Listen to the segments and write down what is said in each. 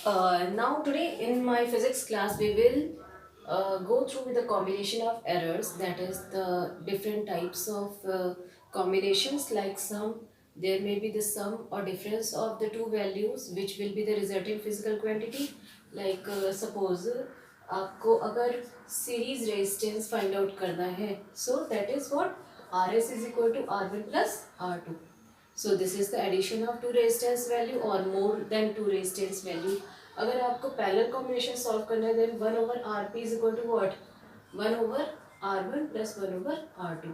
Now today in my physics class we will go through with the combination of errors, that is the different types of combinations like sum. There may be the sum or difference of the two values which will be the resulting physical quantity. Like suppose आपको अगर series resistance find out करना है, so that is what RS is equal to R1 plus R2. So this is the addition of two resistance value or more than two resistance value. अगर आपको parallel combination solve करना है then 1 over RP is equal to what? 1 over R1 plus 1 over R2.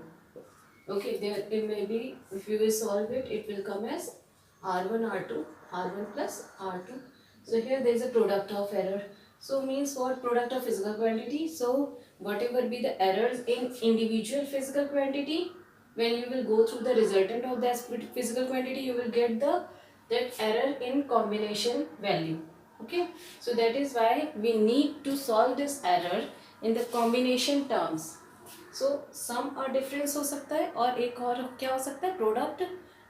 Okay, there it may be, if you will solve it, it will come as R1 R2, R1 plus R2. So here there is a product of error. So means what? Product of physical quantity. So whatever be the errors in individual physical quantity, when you will go through the resultant of that physical quantity, you will get that error in combination value. Okay, so that is why we need to solve this error in the combination terms. So sum और difference हो सकता है और एक और क्या हो सकता है, product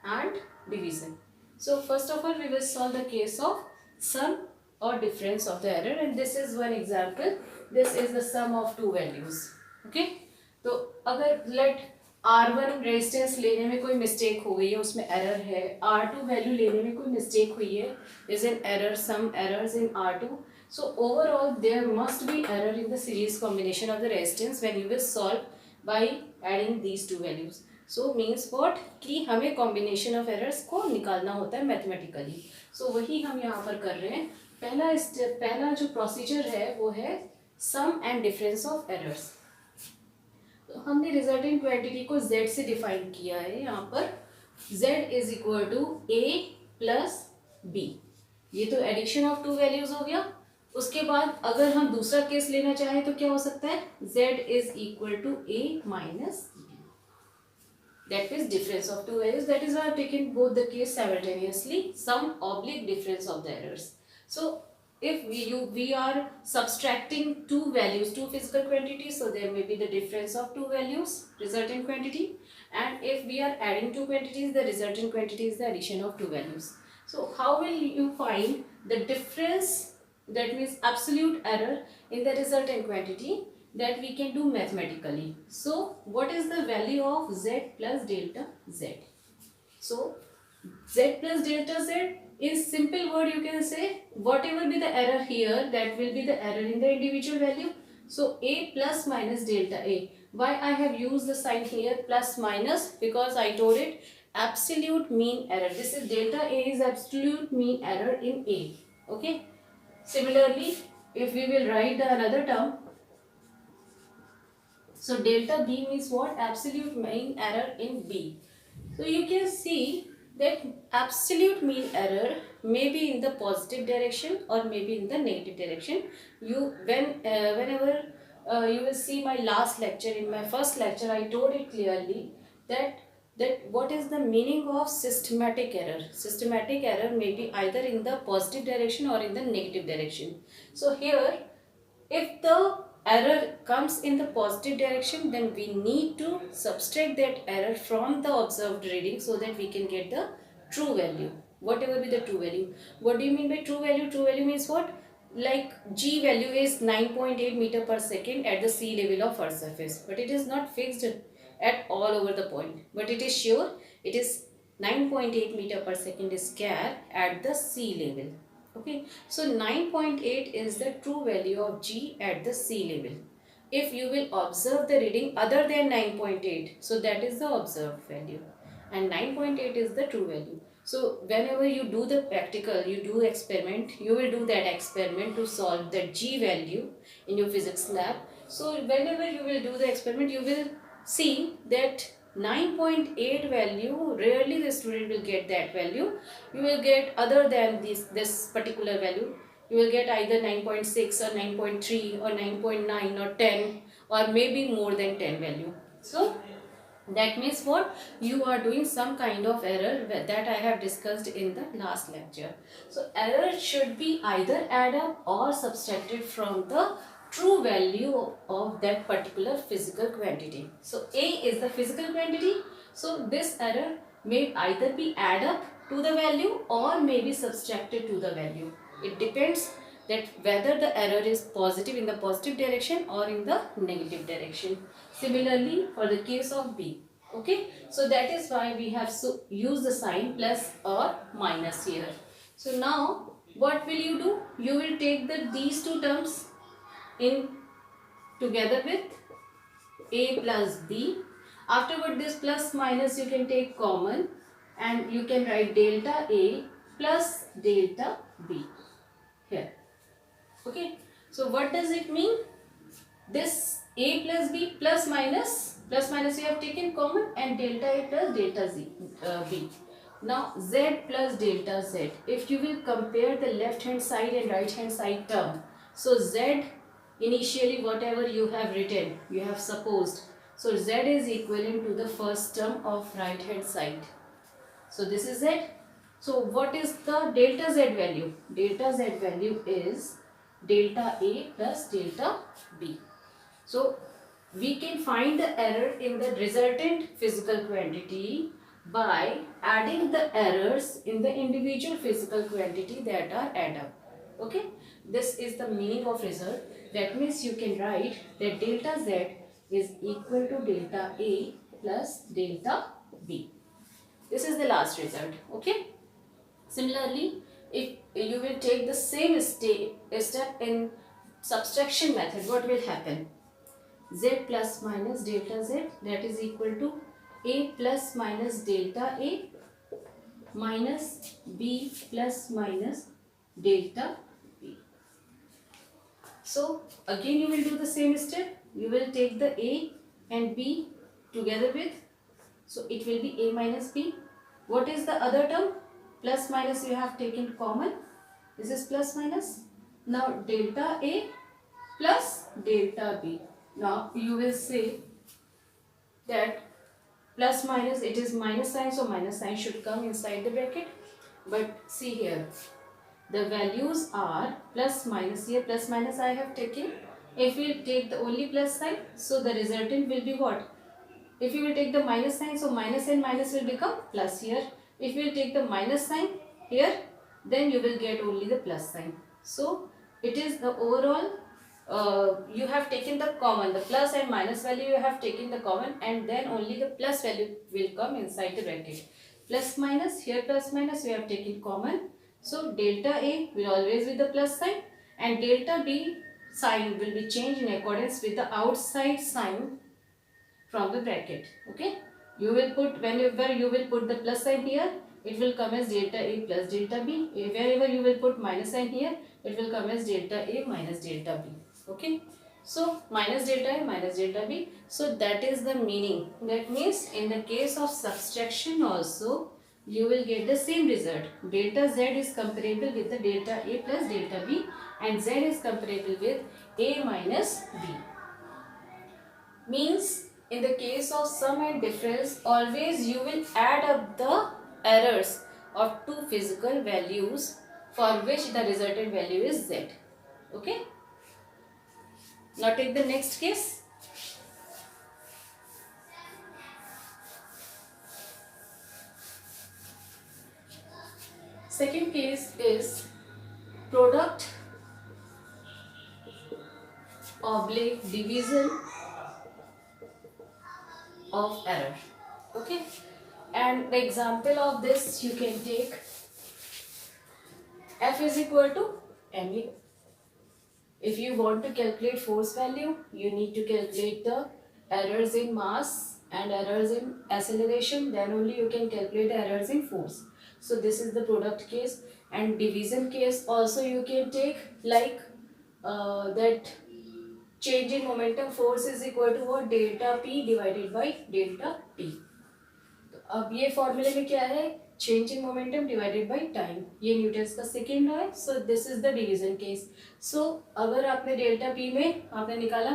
and division. So first of all we will solve the case of sum or difference of the error, and this is one example. This is the sum of two values. Okay, तो अगर let R1 resistance लेने में कोई mistake हो गई है, उसमें error है, R2 वैल्यू लेने में कोई मिस्टेक हुई है, is an error, some errors in R2. So overall there must be error in the series combination of the resistance when you will solve by adding these two values. So means what कि हमें combination of errors को निकालना होता है mathematically. So वही हम यहाँ पर कर रहे हैं. पहला जो प्रोसीजर है वो है sum and difference of errors. तो हमने रिजल्टेंट क्वांटिटी को z से डिफाइन किया है. यहाँ पर z is equal to a plus b. ये तो एडिशन ऑफ टू वैल्यूज हो गया. उसके बाद अगर हम दूसरा केस लेना चाहें तो क्या हो सकता है, z is equal to a minus b. That is difference of two values. That is why I have taken both the case simultaneously, some oblique difference of the errors. So if we are subtracting two values, two physical quantities, so there may be the difference of two values, resultant quantity, and if we are adding two quantities, the resultant quantity is the addition of two values. So how will you find the difference, that means absolute error in the resultant quantity, that we can do mathematically. So what is the value of z plus delta z? So z plus delta z, in simple word you can say whatever be the error here, that will be the error in the individual value. So a plus minus delta a. Why I have used the sign here plus minus? Because I told it absolute mean error. This is delta a is absolute mean error in a. Okay, similarly if we will write the another term, so delta b means what? Absolute mean error in b. So you can see that absolute mean error may be in the positive direction or maybe in the negative direction. Whenever you will see my last lecture, in my first lecture I told it clearly that what is the meaning of systematic error. Systematic error may be either in the positive direction or in the negative direction. So here, if the error comes in the positive direction, then we need to subtract that error from the observed reading so that we can get the true value, whatever be the true value. What do you mean by true value? True value means what? Like g value is 9.8 meter per second at the sea level of Earth's surface, but it is not fixed at all over the point, but it is sure it is 9.8 meter per second square at the sea level. Okay, so 9.8 is the true value of g at the sea level. If you will observe the reading other than 9.8, so that is the observed value, and 9.8 is the true value. So whenever you do the practical, you do experiment, you will do that experiment to solve the g value in your physics lab. So whenever you will do the experiment, you will see that 9.8 value, rarely the student will get that value. You will get other than this particular value. You will get either 9.6 or 9.3 or 9.9 or 10 or maybe more than 10 value. So that means what? You are doing some kind of error that I have discussed in the last lecture. So error should be either add up or subtracted from the true value of that particular physical quantity. So A is the physical quantity. So this error may either be add up to the value or may be subtracted to the value. It depends that whether the error is positive in the positive direction or in the negative direction. Similarly, for the case of B. Okay, so that is why we have use the sign plus or minus here. So now what will you do? You will take these two terms in together with A plus B. Afterward, this plus minus you can take common and you can write delta A plus delta B here. Okay, so what does it mean? This A plus B plus minus you have taken common, and delta A plus delta B. Now Z plus delta Z. If you will compare the left hand side and right hand side term, so Z initially whatever you have written, you have supposed. So Z is equivalent to the first term of right hand side. So this is Z. So what is the delta Z value? Delta Z value is delta A plus delta B. So we can find the error in the resultant physical quantity by adding the errors in the individual physical quantity that are add up. Okay, this is the meaning of result. That means you can write that delta Z is equal to delta A plus delta B. This is the last result. Okay. Similarly, if you will take the same step in subtraction method, what will happen? Z plus minus delta Z, that is equal to A plus minus delta A minus B plus minus delta B. So again you will do the same step. You will take the A and B together with, so it will be A minus B. What is the other term? Plus minus you have taken common. This is plus minus. Now delta A plus delta B. Now you will say that plus minus, it is minus sign, so minus sign should come inside the bracket. But see here, the values are plus minus. Here plus minus I have taken. If we take the only plus sign, so the resultant will be what? If you will take the minus sign, so minus and minus will become plus here. If you will take the minus sign here, then you will get only the plus sign. So it is the overall, you have taken the common, the plus and minus value you have taken the common, and then only the plus value will come inside the bracket. Plus minus, here plus minus you have taken common. So delta A will always be the plus sign, and delta B sign will be changed in accordance with the outside sign from the bracket. Okay, you will put, whenever you will put the plus sign here, it will come as delta A plus delta B. Wherever you will put minus sign here, it will come as delta A minus delta B. Okay, so minus delta A minus delta B. So that is the meaning. That means in the case of subtraction also, you will get the same result. Delta Z is comparable with the delta A plus delta B, and Z is comparable with A minus B. Means in the case of sum and difference, always you will add up the errors of two physical values for which the resultant value is Z. Okay. Now take the next case. Second case is product oblique division of error. Okay, and the example of this you can take F is equal to ma. If you want to calculate force value, you need to calculate the errors in mass and errors in acceleration, then only you can calculate the errors in force. So this is the product case. And division case also you can take, like that change in momentum force is equal to what? Delta P divided by delta T. तो अब ये फॉर्मूले में क्या है? Change in momentum divided by time. ये Newton's का second law है. So this is the division case. So अगर आपने डेल्टा पी में आपने निकाला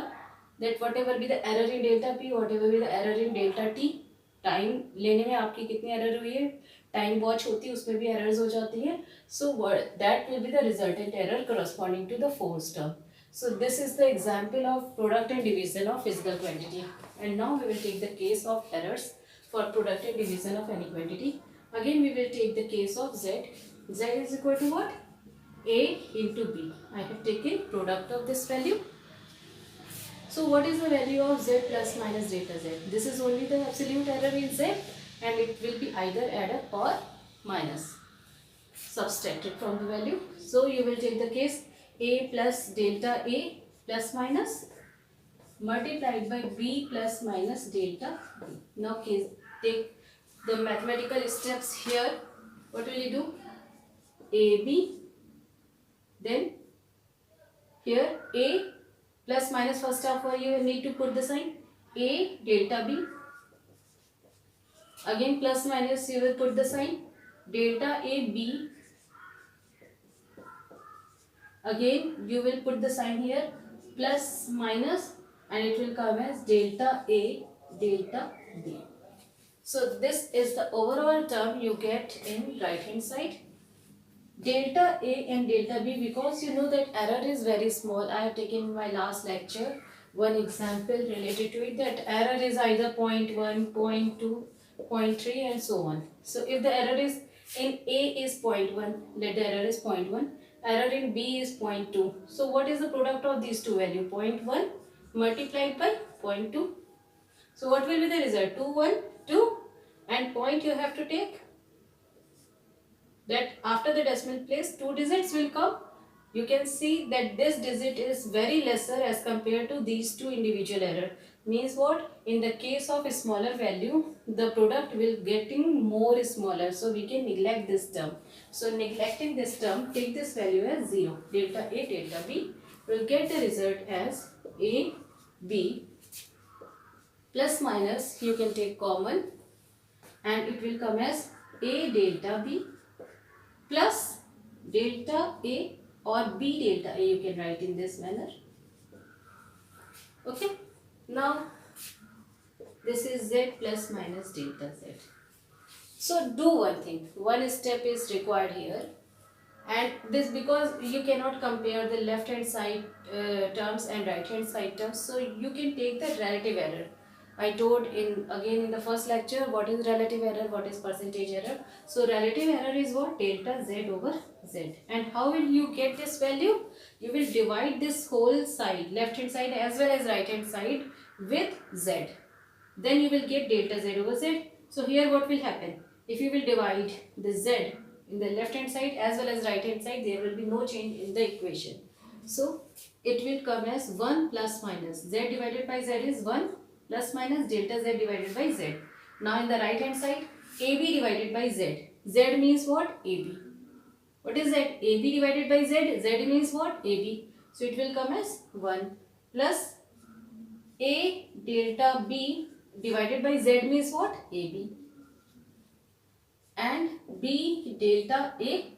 that whatever be the error in delta P, whatever be the error in delta T, time लेने में आपकी कितनी एरर हुई है, टाइम वॉच होती है उसमें भी एरर्स हो जाती है. So that will be the resultant error corresponding to the force term. So this is the example of product and division of physical quantity. And now we will take the case of errors for product and division of any quantity. Again we will take the case of Z. Z is equal to what? A into B. I have taken product of this value. So what is the value of Z plus minus delta Z? This is only the absolute error in Z, and it will be either added or minus, subtracted from the value. So you will take the case A plus delta A plus minus multiplied by B plus minus delta B. Now case, take the mathematical steps here. What will you do? AB, then here A plus minus, first of all you need to put the sign A delta B. Again plus minus you will put the sign delta A B. Again you will put the sign here plus minus, and it will come as delta A delta B. So this is the overall term you get in right hand side. Delta A and delta B, because you know that error is very small. I have taken in my last lecture one example related to it, that error is either 0.1, 0.2, 0.3 and so on. So if the error is in A is 0.1, let the error is 0.1, error in B is 0.2. So what is the product of these two values? 0.1 multiplied by 0.2. So what will be the result? 2, 1, 2, and point you have to take that after the decimal place 2 digits will come. You can see that this digit is very lesser as compared to these two individual error. Means what? In the case of a smaller value, the product will getting more smaller. So we can neglect this term. So neglecting this term, take this value as 0. Delta A, delta B, will get the result as A, B, plus minus you can take common, and it will come as A delta B plus delta A, or B delta A, you can write in this manner. Okay. Now this is Z plus minus delta Z. So do one thing. One step is required here. And this, because you cannot compare the left hand side terms and right hand side terms, so you can take the relative error. I told again in the first lecture what is relative error, what is percentage error. So relative error is what? Delta Z over Z. And how will you get this value? You will divide this whole side, left hand side as well as right hand side, with Z. Then you will get delta Z over Z. So here what will happen? If you will divide the Z in the left hand side as well as right hand side, there will be no change in the equation. So it will come as 1 plus minus Z divided by Z is 1 plus minus delta Z divided by Z. Now in the right hand side, AB divided by Z. Z means what? AB. What is that? AB divided by Z. Z means what? AB. So it will come as 1 plus A delta B divided by Z means what? AB. And B delta A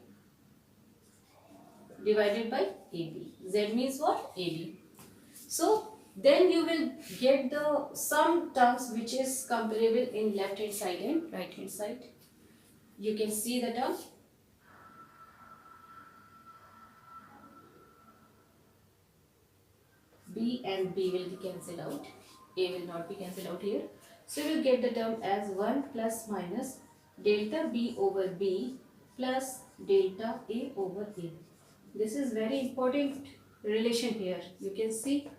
divided by AB. Z means what? AB. So then you will get the some terms which is comparable in left hand side and right hand side. You can see the term. B and B will be cancelled out. A will not be cancelled out here. So you will get the term as 1 plus minus delta B over B plus delta A over A. This is very important relation here. You can see.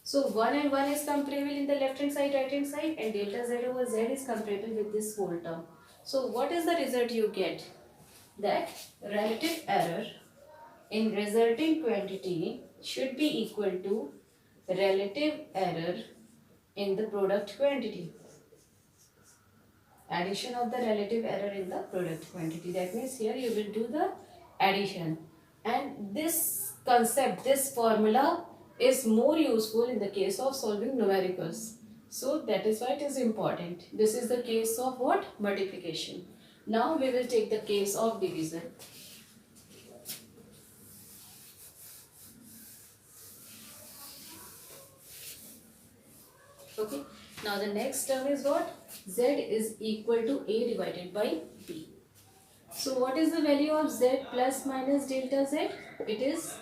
So 1 and 1 is comparable in the left hand side, right hand side, and delta Z over Z is comparable with this whole term. So what is the result you get? That relative error in resulting quantity should be equal to relative error in the product quantity. Addition of the relative error in the product quantity. That means here you will do the addition. And this concept, this formula is more useful in the case of solving numericals. So that is why it is important. This is the case of what? Multiplication. Now we will take the case of division. Okay. Now the next term is what? Z is equal to A divided by B. So what is the value of Z plus minus delta Z? It is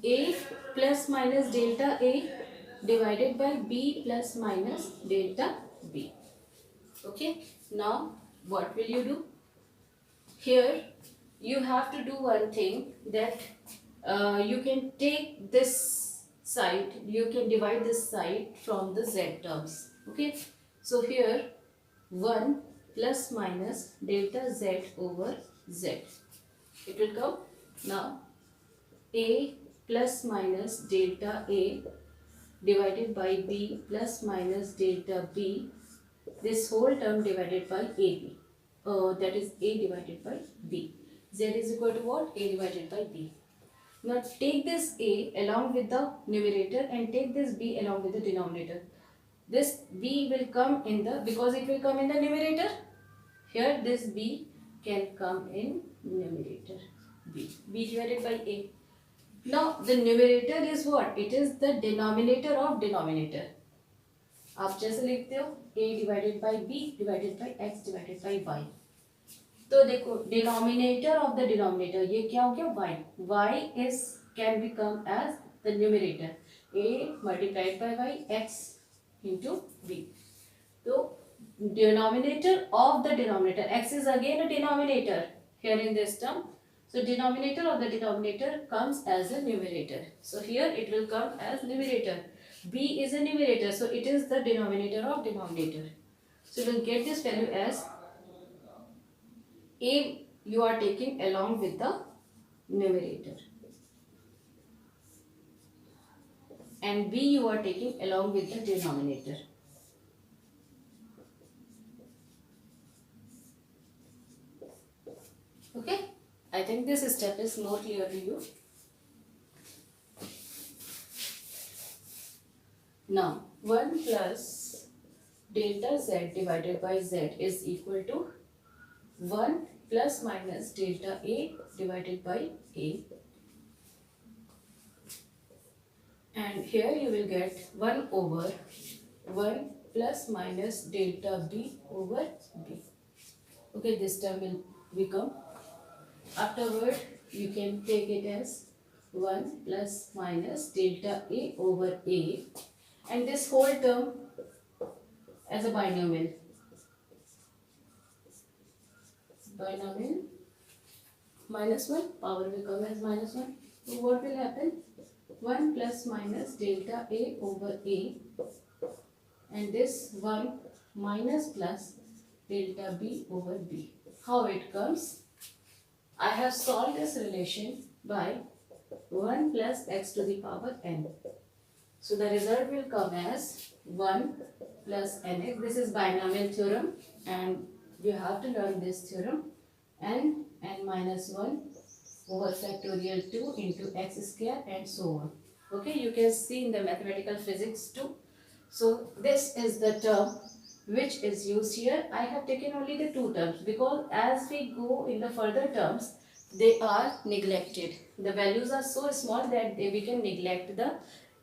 A plus minus delta A divided by B plus minus delta B. Okay. Now what will you do? Here you have to do one thing, that you can take this side, you can divide this side from the z terms. Okay, so here 1 plus minus delta z over z, it will come. Now a plus minus delta a divided by b plus minus delta b, this whole term divided by ab, that is a divided by b. Z is equal to what? A divided by b. Now take this a along with the numerator and take this b along with the denominator. This b will come in the, because it will come in the numerator, here this b can come in numerator, b divided by a. Now the numerator is what? It is the denominator of denominator. आप जैसे लिखते हो a divided by b divided by x divided by y. तो देखो denominator of the denominator ये क्या हो गया? y is can become as the numerator a multiplied by y x into b. तो denominator of the denominator, x is again a denominator here in this term. So denominator of the denominator comes as a numerator. So here it will come as numerator. B is a numerator, so it is the denominator of denominator. So we will get this value as a you are taking along with the numerator and b you are taking along with the denominator. Okay, I think this step is more clear to you. Now 1 plus delta z divided by z is equal to 1 plus minus delta a divided by a, and here you will get 1 over 1 plus minus delta b over b. Okay, this term will become, afterward you can take it as 1 plus minus delta a over a, and this whole term as a binomial. Binomial minus 1, power will come as minus 1. So what will happen? 1 plus minus delta a over a, and this 1 minus plus delta b over b. How it comes? I have solved this relation by 1 plus x to the power n. So the result will come as 1 plus nx. This is binomial theorem and you have to learn this theorem. N minus 1 over factorial 2 into x square and so on. Okay, you can see in the mathematical physics too. So this is the term which is used here. I have taken only the two terms because as we go in the further terms, they are neglected. The values are so small that we can neglect the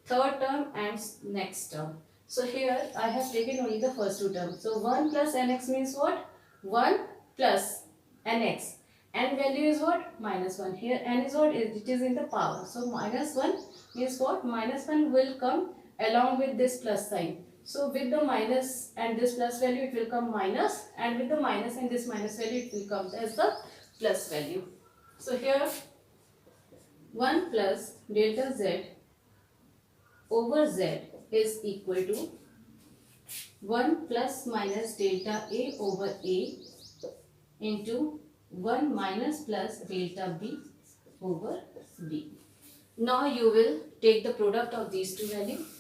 third term and next term. So here I have taken only the first two terms. So 1 plus nx means what? 1 plus nx. N value is what? Minus 1. Here n is what? It is in the power. So minus 1 means what? Minus 1 will come along with this plus sign. So with the minus and this plus value it will come minus, and with the minus and this minus value it will come as the plus value. So here 1 plus delta z over z is equal to 1 plus minus delta a over a into 1 minus plus delta b over b. Now you will take the product of these two values.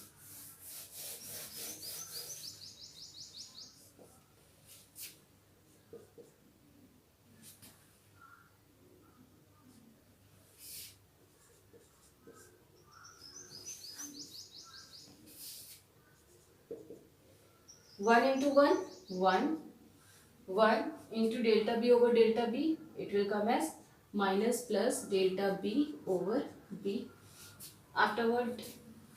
One into 1, 1. 1 into delta b over delta b, it will come as minus plus delta b over b. Afterward,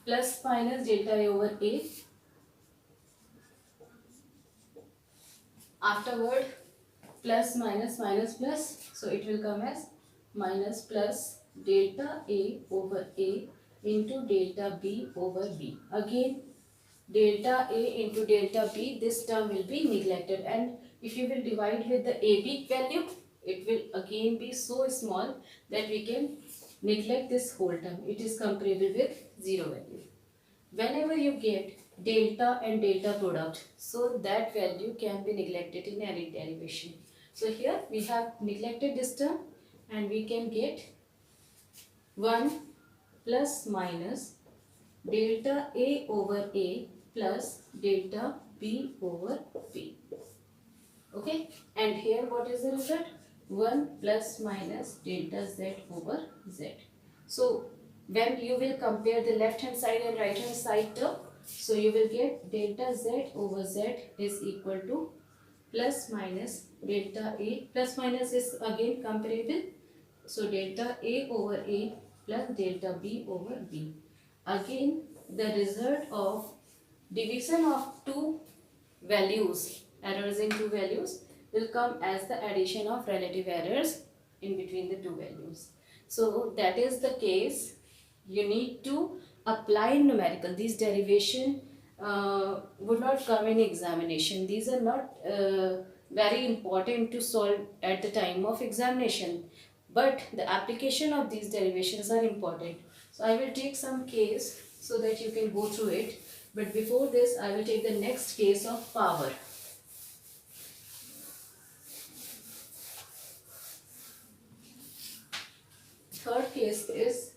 plus minus delta a over a. Afterward, plus minus minus plus, so it will come as minus plus delta a over a into delta b over b. Again, delta a into delta b, this term will be neglected, and if you will divide with the ab value, it will again be so small that we can neglect this whole term. It is comparable with 0 value. Whenever you get delta and delta product, so that value can be neglected in any derivation. So here we have neglected this term and we can get 1 plus minus delta A over A plus delta B over B. Okay, and here what is the result? 1 plus minus delta Z over Z. So when you will compare the left hand side and right hand side term, so you will get delta Z over Z is equal to plus minus delta A. Plus minus is again comparable. So delta A over A plus delta B over B. Again the result of division of two values, errors in two values, will come as the addition of relative errors in between the two values. So that is the case. You need to apply in numerical. These derivation would not come in examination. These are not very important to solve at the time of examination, but the application of these derivations are important. So I will take some case so that you can go through it. But before this, I will take the next case of power. Third case is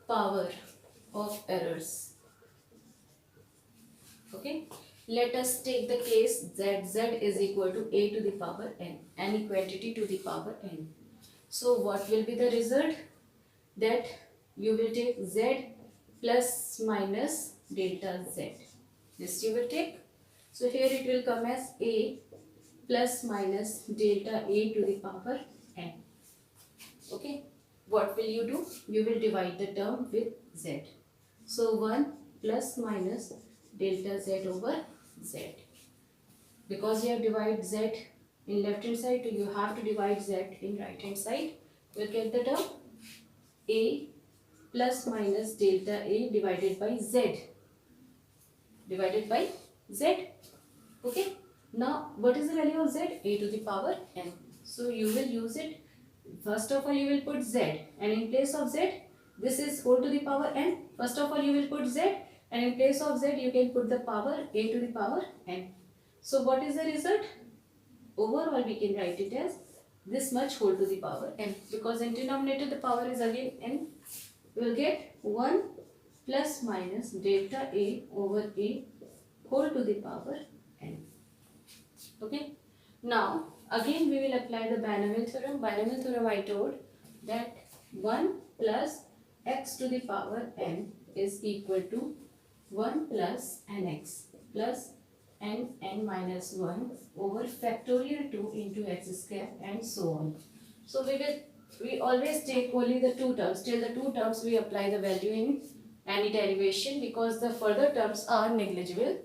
power of errors. Okay, let us take the case that z is equal to a to the power n, any quantity to the power n. So what will be the result? That you will take z plus minus delta z. This you will take. So here it will come as a plus minus delta a to the power n. Okay, what will you do? You will divide the term with z. So 1 plus minus delta z over z. Because you have divided z in left hand side, you have to divide z in right hand side. You will get the term a plus minus delta a divided by z. Divided by z. Okay. Now, what is the value of z? A to the power n. So, you will use it. First of all, you will put z, and in place of z, this is whole to the power n. First of all, you will put z, and in place of z, you can put the power a to the power n. So, what is the result? Overall, we can write it as this much whole to the power n. Because in denominator, the power is again n. We will get 1 plus minus delta a over a whole to the power n. Okay. Now, again we will apply the binomial theorem. Binomial theorem, I told that 1 plus x to the power n is equal to 1 plus nx plus n minus 1 over factorial 2 into x square and so on. So we always take only the two terms. Till the two terms we apply the value in any derivation, because the further terms are negligible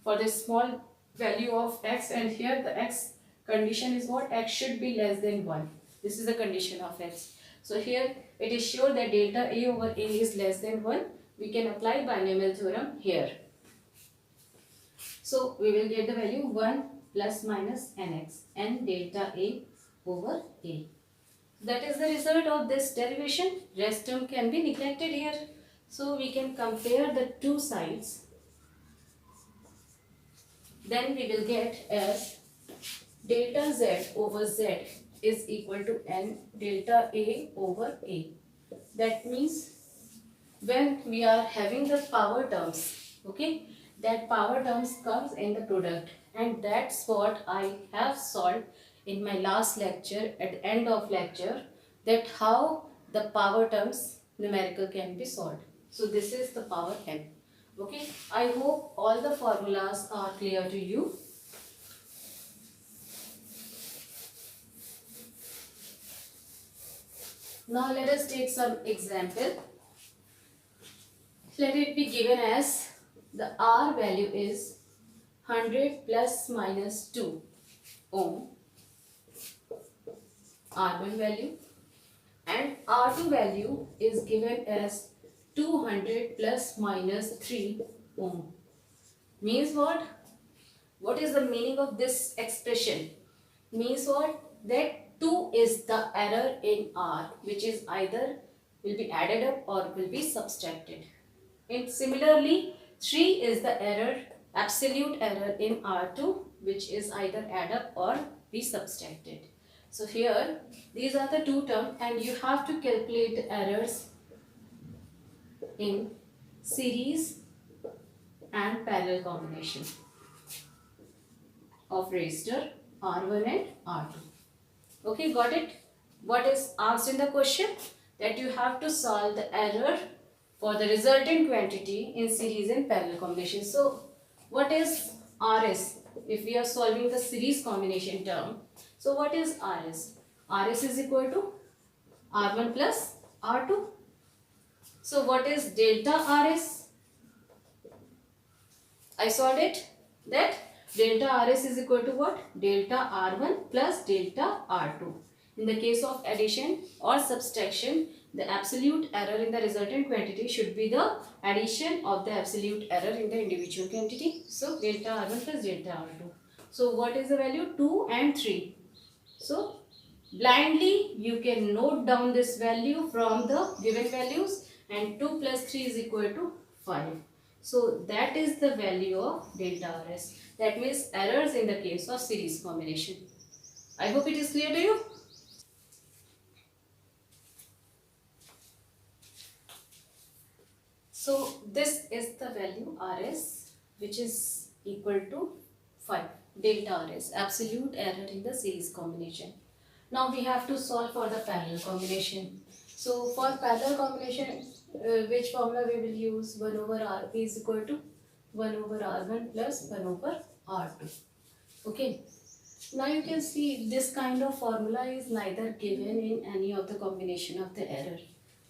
for this small value of x, and here the x condition is what? X should be less than 1. This is the condition of x. So here it is sure that delta a over a is less than 1. We can apply binomial theorem here. So we will get the value 1 plus minus nx n delta a over a. That is the result of this derivation. Rest term can be neglected here. So we can compare the two sides. Then we will get as delta z over z is equal to n delta a over a. That means when we are having the power terms, okay, that power terms comes in the product, and that's what I have solved in my last lecture, at the end of lecture, that how the power terms numerical can be solved. So this is the power n. Okay, I hope all the formulas are clear to you. Now let us take some example. Let it be given as the R value is 100 plus minus 2 ohm, R1 value, and R2 value is given as 200 plus minus 3 ohm. Means what? What is the meaning of this expression? means what? That 2 is the error in R, which is either will be added up or will be subtracted. And similarly, 3 is the error, absolute error in R2, which is either add up or be subtracted. So here, these are the two terms, and you have to calculate the errors in series and parallel combination of resistor R1 and R2. Okay, got it? What is asked in the question? That you have to solve the error for the resultant quantity in series and parallel combination. So, what is RS? If we are solving the series combination term, so what is RS? RS is equal to R1 plus R2. So, what is delta RS? I solved it. That delta RS is equal to what? Delta R1 plus delta R2. In the case of addition or subtraction, the absolute error in the resultant quantity should be the addition of the absolute error in the individual quantity. So, delta R1 plus delta R2. So, what is the value? 2 and 3. So, blindly you can note down this value from the given values, and 2 plus 3 is equal to 5. So, that is the value of delta RS. That means errors in the case of series combination. I hope it is clear to you. So, this is the value RS, which is equal to 5. Delta RS, absolute error in the series combination. Now we have to solve for the parallel combination. So for parallel combination, which formula we will use? 1 over Rp is equal to 1 over R1 plus 1 over R2. Okay. Now you can see this kind of formula is neither given in any of the combination of the error.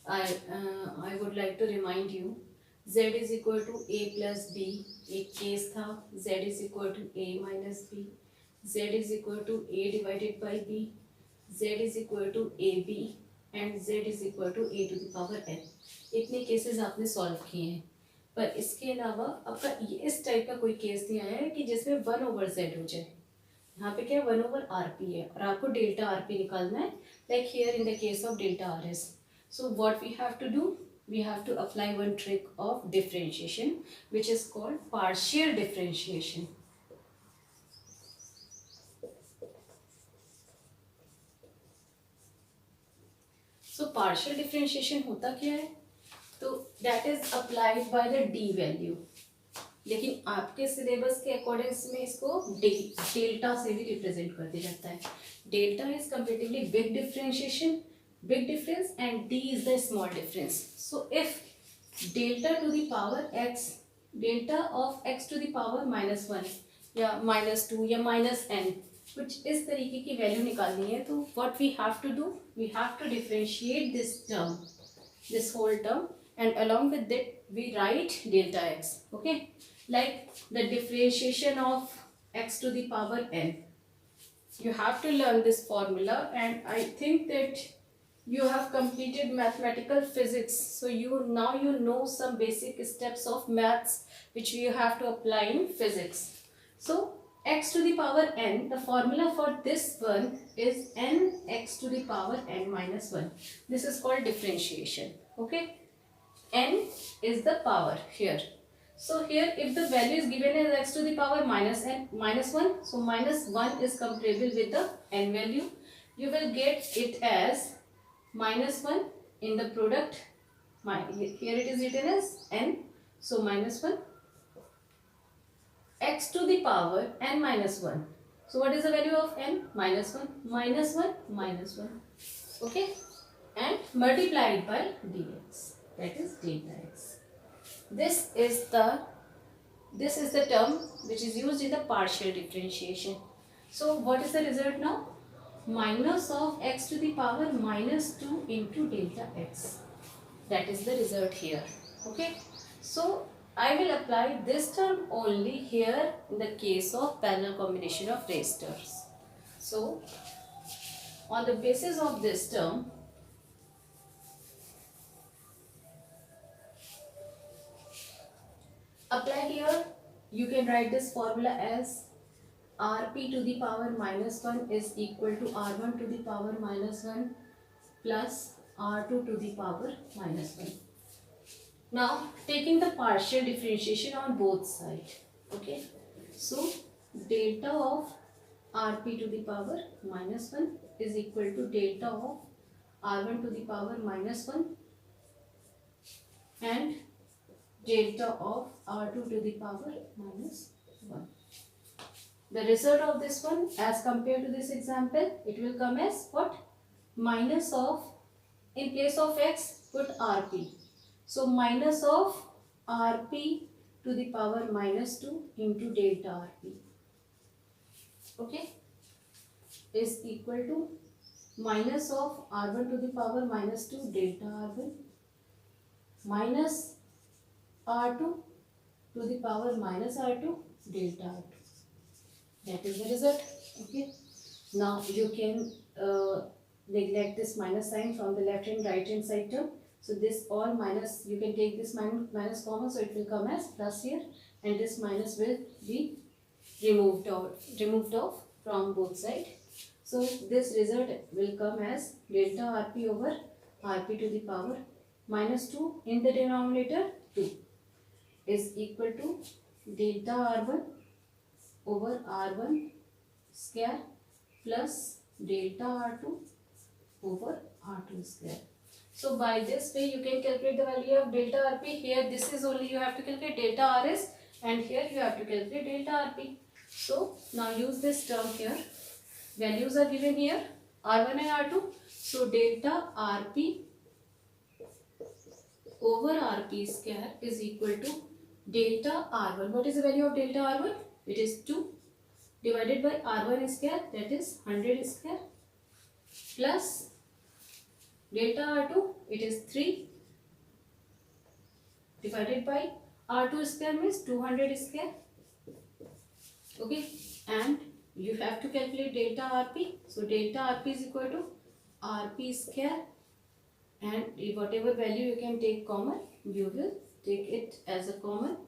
I would like to remind you, z is equal to a plus b. एक case था z is equal to a minus b, z is equal to a divided by b, z is equal to ab and z is equal to a to the power n. इतने cases आपने solve किए हैं, पर इसके अलावा आपका इस type का कोई केस नहीं आया है कि जिसमें 1 ओवर z हो जाए. यहाँ पे क्या 1 ओवर RP है और आपको डेल्टा RP निकालना है, like here in the case of delta RS. So what we have to do? We have to apply one trick of differentiation, which is called partial differentiation. So partial differentiation होता क्या है? तो that is applied by the d value. लेकिन आपके syllabus के according में इसको delta से भी रिप्रेजेंट कर दिया जाता है. Delta is comparatively big differentiation, big difference, and d is the small difference. So if delta to the power x, delta of x to the power -1 या -2 या -n, कुछ इस तरीके की वैल्यू निकालनी है, तो what we have to do? We have to differentiate this term, this whole term, and along with that we write delta x. Okay, like the differentiation of x to the power n. You have to learn this formula, and I think that you have completed mathematical physics, so you know some basic steps of maths which you have to apply in physics. So x to the power n, the formula for this one is n x to the power n minus 1. This is called differentiation. Okay, n is the power here. So here if the value is given as x to the power minus 1, so minus 1 is comparable with the n value. You will get it as -1 in the product. Here it is written as n, so -1 x to the power n minus 1. So what is the value of n? -1 -1 -1. Okay, and multiplied by dx, that is delta x. This is the term which is used in the partial differentiation. So what is the result now? Minus of x to the power -2 into delta x. That is the result here. Okay, so I will apply this term only here in the case of parallel combination of resistors. So on the basis of this term, apply here. You can write this formula as Rp to the power minus 1 is equal to R1 to the power minus 1 plus R2 to the power minus 1. Now taking the partial differentiation on both sides. Okay. So delta of Rp to the power minus 1 is equal to delta of R1 to the power minus 1 and delta of R2 to the power minus 1. The result of this one as compared to this example, it will come as what? Minus of, in place of x, put Rp. So minus of Rp to the power minus 2 into delta Rp. Okay, is equal to minus of R1 to the power minus 2 delta R1 minus R2 to the power minus R2 delta R2. That is the result. Okay. Now you can neglect this minus sign from the left and right hand side term. So this all minus, you can take this minus common, so it will come as plus here, and this minus will be removed off from both sides. So this result will come as delta Rp over Rp to the power minus 2 in the denominator 2 is equal to delta R1 over R1 square plus delta R2 over R2 square. So by this way you can calculate the value of delta Rp. Here this is only you have to calculate delta Rs, and here you have to calculate delta Rp. So now use this term here. Values are given here, R1 and R2. So delta Rp over Rp square is equal to delta R1. What is the value of delta R1? It is 2 divided by R1 square, that is 100 square, plus delta R2, it is 3 divided by R2 square means 200 square. Okay, and you have to calculate delta Rp. So delta Rp is equal to Rp square, and whatever value you can take common, you will take it as a common.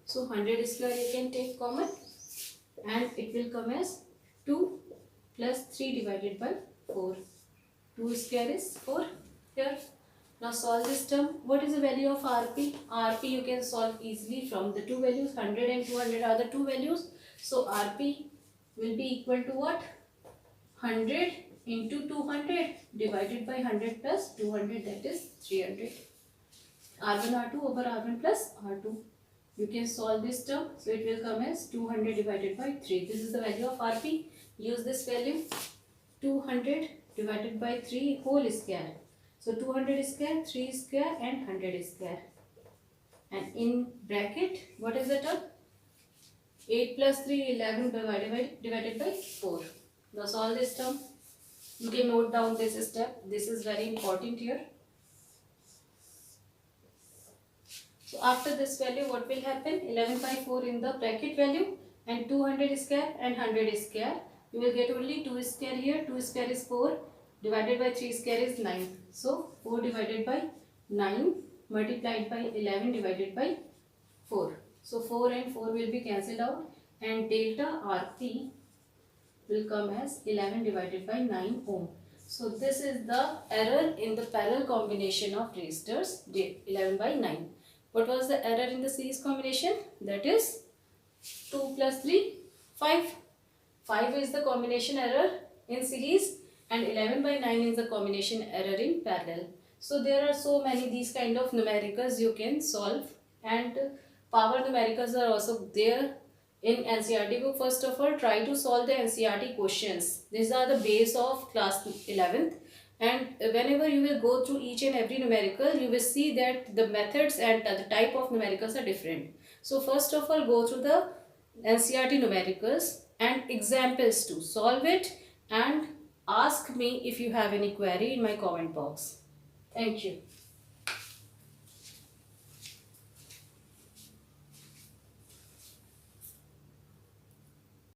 So 100 square you can take common, and it will come as 2 plus 3 divided by 4. 2 square is 4 here. Now solve this term. What is the value of Rp? Rp you can solve easily from the two values. 100 and 200 are the two values. So Rp will be equal to what? 100 into 200 divided by 100 plus 200, that is 300. R1 R2 over R1 plus R2. You can solve this term. So it will come as 200 divided by 3. This is the value of Rp. Use this value. 200 divided by 3 whole square. So 200 square, 3 square and 100 square. And in bracket, what is the term? 8 plus 3, 11 divided by 4. Now solve this term. You can note down this step. This is very important here. So after this value, what will happen? 11 by 4 in the bracket value and 200 square and 100 square. You will get only 2 square here. 2 square is 4 divided by 3 square is 9. So 4 divided by 9 multiplied by 11 divided by 4. So 4 and 4 will be cancelled out, and delta Rp will come as 11 divided by 9 ohm. So this is the error in the parallel combination of resistors 11 by 9. What was the error in the series combination? That is 2 plus 3, 5. 5 is the combination error in series, and 11 by 9 is the combination error in parallel. So there are so many these kind of numericals you can solve, and power numericals are also there in NCERT book. First of all, try to solve the NCERT questions. These are the base of class 11th, and whenever you will go through each and every numerical, you will see that the methods and the type of numericals are different. So first of all, go through the NCERT numericals and examples to solve it, and ask me if you have any query in my comment box. Thank you.